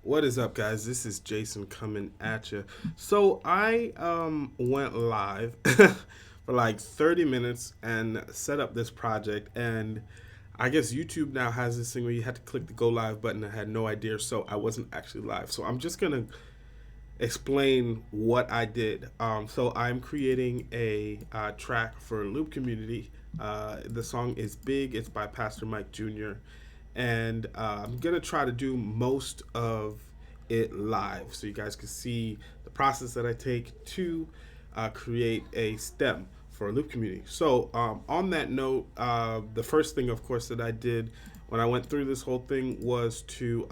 What is up, guys? This is Jason coming at you. So I went live for like 30 minutes and set up this project, and I guess YouTube now has this thing where you had to click the go live button. I had no idea, so I wasn't actually live. So I'm just gonna explain what I did. So I'm creating a track for LoopCommunity. The song is Big. It's by Pastor Mike Jr. And I'm gonna try to do most of it live, so you guys can see the process that I take to create a stem for a loop community. So on that note, the first thing, of course, that I did when I went through this whole thing was to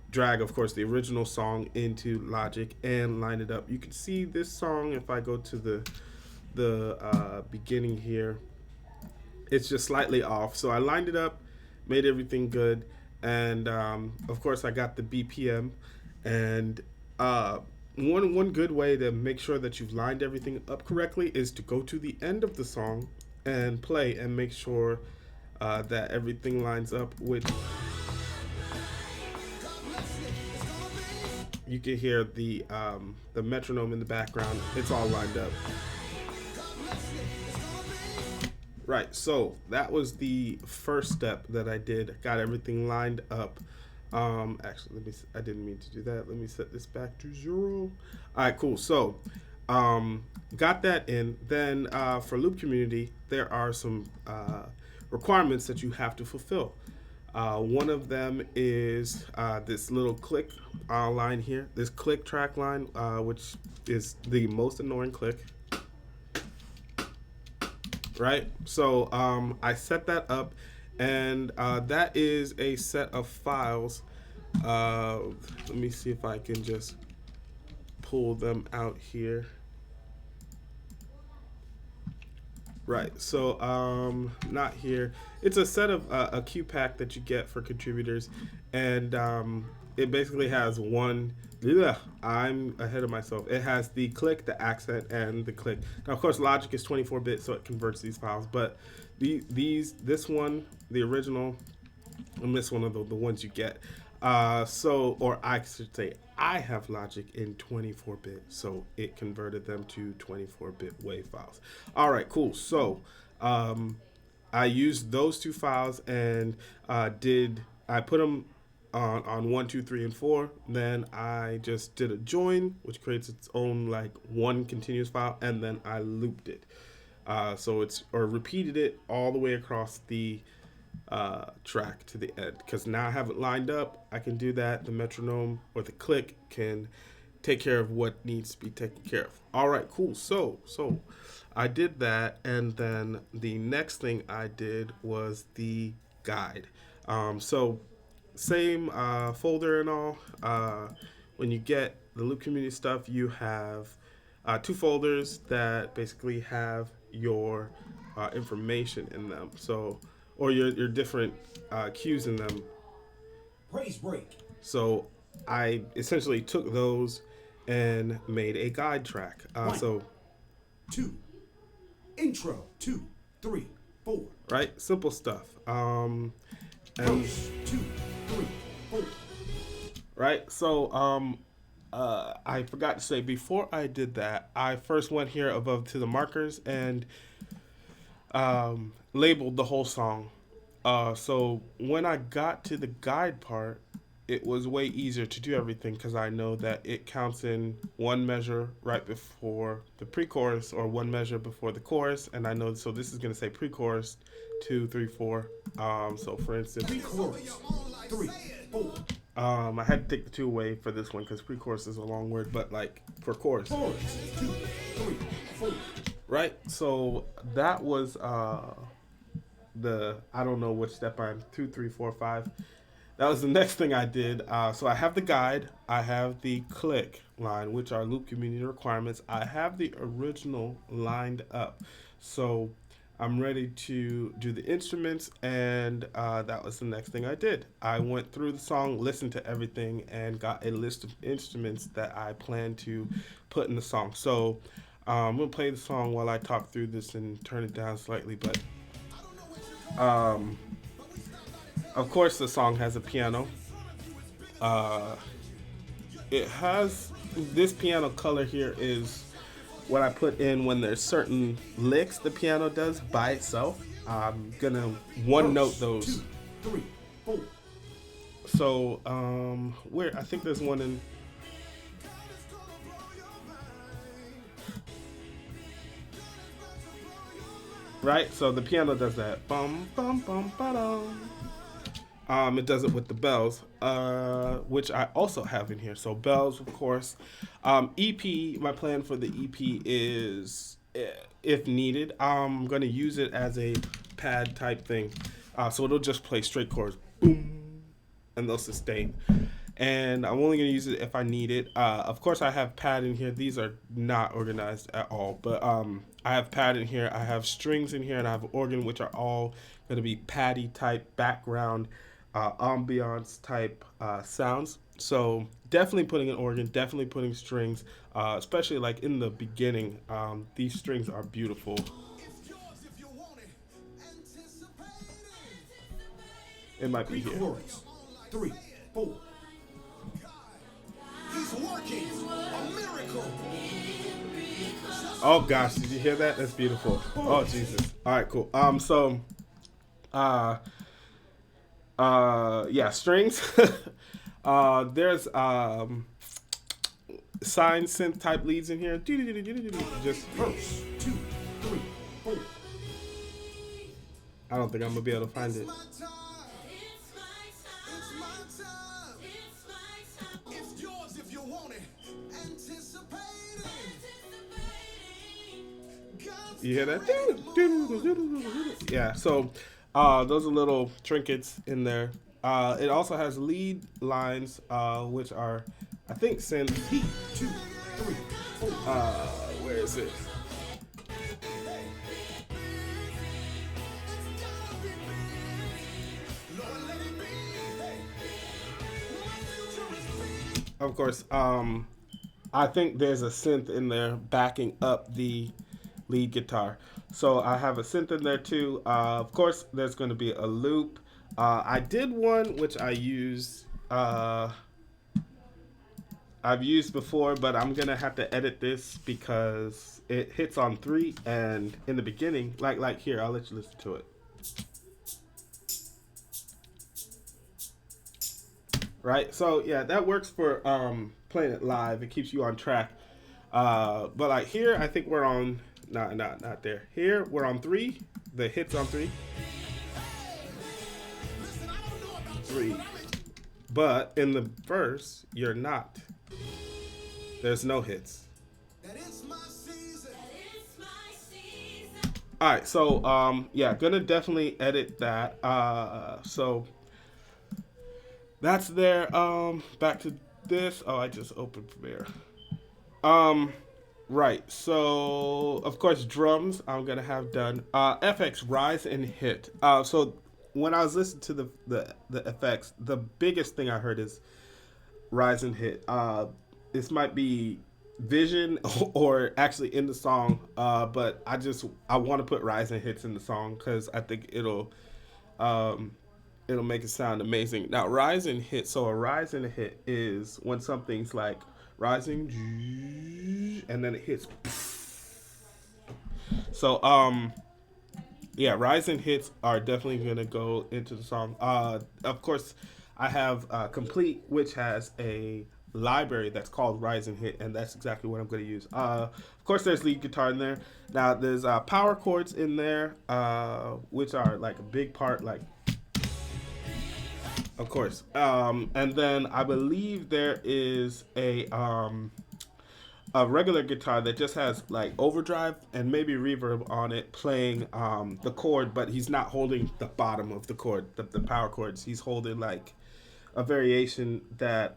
drag, of course, the original song into Logic and line it up. You can see this song if I go to the beginning here. It's just slightly off, so I lined it up, made everything good, and of course I got the BPM. And one good way to make sure that you've lined everything up correctly is to go to the end of the song and play and make sure that everything lines up with. You can hear the metronome in the background. It's all lined up. Right, so that was the first step that I did. Got everything lined up. Actually, I didn't mean to do that. Let me set this back to 0. All right, cool. So, got that in. Then for LoopCommunity, there are some requirements that you have to fulfill. One of them is this little click line here, this click track line, which is the most annoying click. Right? So I set that up, and that is a set of files. Let me see if I can just pull them out here. Right, so not here. It's a set of a Q pack that you get for contributors, and it basically has one. Ugh, I'm ahead of myself. It has the click, the accent, and the click. Now, of course, Logic is 24-bit, so it converts these files. But this one, the original, and this one are the ones you get. Or I should say, I have Logic in 24-bit, so it converted them to 24-bit WAV files. All right, cool. So I used those two files and I put them on 1, 2, 3, and 4. Then I just did a join, which creates its own like one continuous file, and then I looped it. Or repeated it all the way across the track to the end, because now I have it lined up. I can do that. The metronome or the click can take care of what needs to be taken care of. All right, cool. So I did that, and then the next thing I did was the guide. So same folder and all. When you get the LoopCommunity stuff, you have two folders that basically have your information in them. So, or your different cues in them. Praise break. So I essentially took those and made a guide track. 1, 2, intro, 2, 3, 4. Right, simple stuff. And Verse, 2, 3, 4. Right, so I forgot to say, before I did that, I first went here above to the markers and labeled the whole song. So when I got to the guide part, it was way easier to do everything, because I know that it counts in one measure right before the pre-chorus, or one measure before the chorus, and I know, so this is going to say pre-chorus 2, 3, 4. So for instance, Pre-chorus, 3, 4. I had to take the 2 away for this one because pre-chorus is a long word, but like for chorus. Chorus, 2, 3, 4. Right, so that was I don't know which step I'm, 2, 3, 4, 5. That was the next thing I did. So I have the guide, I have the click line, which are LoopCommunity requirements. I have the original lined up. So I'm ready to do the instruments, and that was the next thing I did. I went through the song, listened to everything, and got a list of instruments that I plan to put in the song. So I'm going to play the song while I talk through this and turn it down slightly, but of course the song has a piano. it has this piano color here is what I put in when there's certain licks the piano does by itself. I'm gonna one note Verse those. 2, 3, 4. So where I think there's one in. Right, so the piano does that. Bum bum bum ba-dum. It does it with the bells, which I also have in here. So bells, of course. EP. My plan for the EP is, if needed, I'm gonna use it as a pad type thing. So it'll just play straight chords, boom, and they'll sustain. And I'm only gonna use it if I need it. Of course, I have pad in here. These are not organized at all, but I have pad in here. I have strings in here, and I have organ, which are all gonna be paddy type background, ambiance type sounds. So definitely putting an organ, definitely putting strings, especially like in the beginning. These strings are beautiful. It's yours if you want it. Anticipate It might be it. here. Chorus 3, 4. He's working a miracle. Oh gosh, did you hear that? That's beautiful. Oh Jesus. All right, cool. So, yeah, strings. There's sign synth type leads in here. Just, Verse 2, 3, 4. I don't think I'm gonna be able to find it. My time. It's my time. It's yours if you want it. Anticipate it. You hear that? Yeah. So, those are little trinkets in there. It also has lead lines, which are, I think, synth. 2, 3, 4. Where is it? Of course, I think there's a synth in there backing up the lead guitar. So I have a synth in there too. Of course, there's going to be a loop. I did one which I used. I've used before, but I'm gonna have to edit this because it hits on 3, and in the beginning, like here, I'll let you listen to it. Right, so yeah, that works for playing it live. It keeps you on track. But like here, I think we're on not there. Here we're on 3. The hits on 3. 3. But in the verse, you're not. There's no hits. That is my season. All right, so yeah, gonna definitely edit that. So that's there. Back to this. Oh, I just opened Premiere. Right. So of course drums I'm gonna have done. FX rise and hit. So when I was listening to the effects, the biggest thing I heard is rise and hit. This might be vision or actually in the song, but I want to put rise and hits in the song because I think it'll make it sound amazing. Now rise and hit. So a rise and a hit is when something's like rising and then it hits. So yeah, rise and hits are definitely gonna go into the song. Of course, I have complete, which has a library that's called rise and hit, and that's exactly what I'm going to use. Of course, there's lead guitar in there. Now there's power chords in there, which are like a big part, like, of course. And then I believe there is a regular guitar that just has like overdrive and maybe reverb on it, playing the chord, but he's not holding the bottom of the chord, the power chords. He's holding like a variation that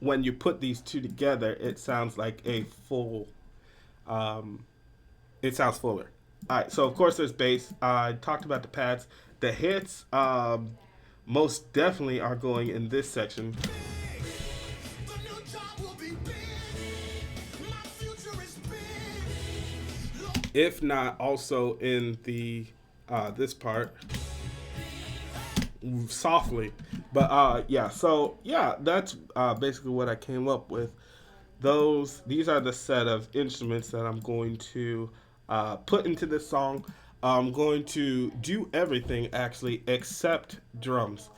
when you put these two together, it sounds like a full, it sounds fuller. All right, so of course there's bass. I talked about the pads. The hits most definitely are going in this section. If not also in the this part. softly. But yeah, so yeah, that's basically what I came up with. These are the set of instruments that I'm going to put into this song. I'm going to do everything actually except drums.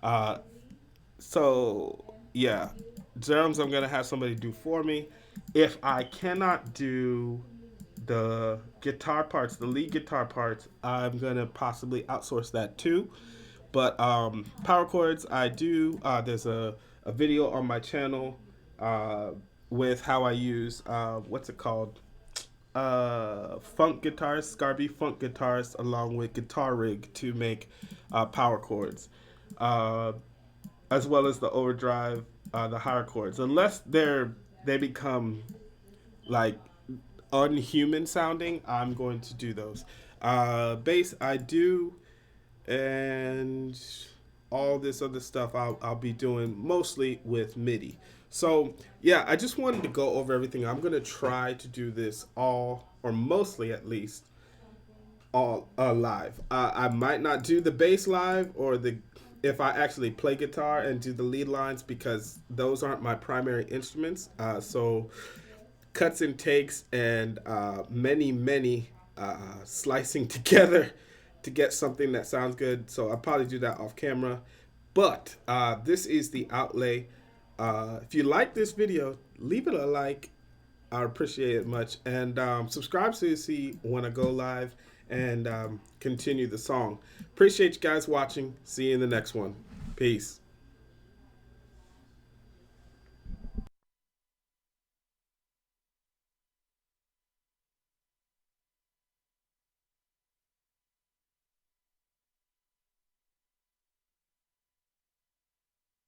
Uh, so yeah, drums I'm gonna have somebody do for me. If I cannot do the guitar parts, the lead guitar parts, I'm gonna possibly outsource that too. But power chords, I do. There's a video on my channel uh, with how I use what's it called? Funk guitars, Scarby funk guitars, along with guitar rig to make power chords. Uh, as well as the overdrive, the higher chords. Unless they become like unhuman sounding, I'm going to do those. Bass, I do, and all this other stuff I'll be doing mostly with MIDI. So yeah, I just wanted to go over everything. I'm gonna try to do this all, or mostly at least, all live. I might not do the bass live or the if I actually play guitar and do the lead lines because those aren't my primary instruments. So cuts and takes and many slicing together to get something that sounds good. So I'll probably do that off camera. But this is the outlay. If you like this video, leave it a like. I appreciate it much. And subscribe so you see when I go live and continue the song. Appreciate you guys watching. See you in the next one. Peace.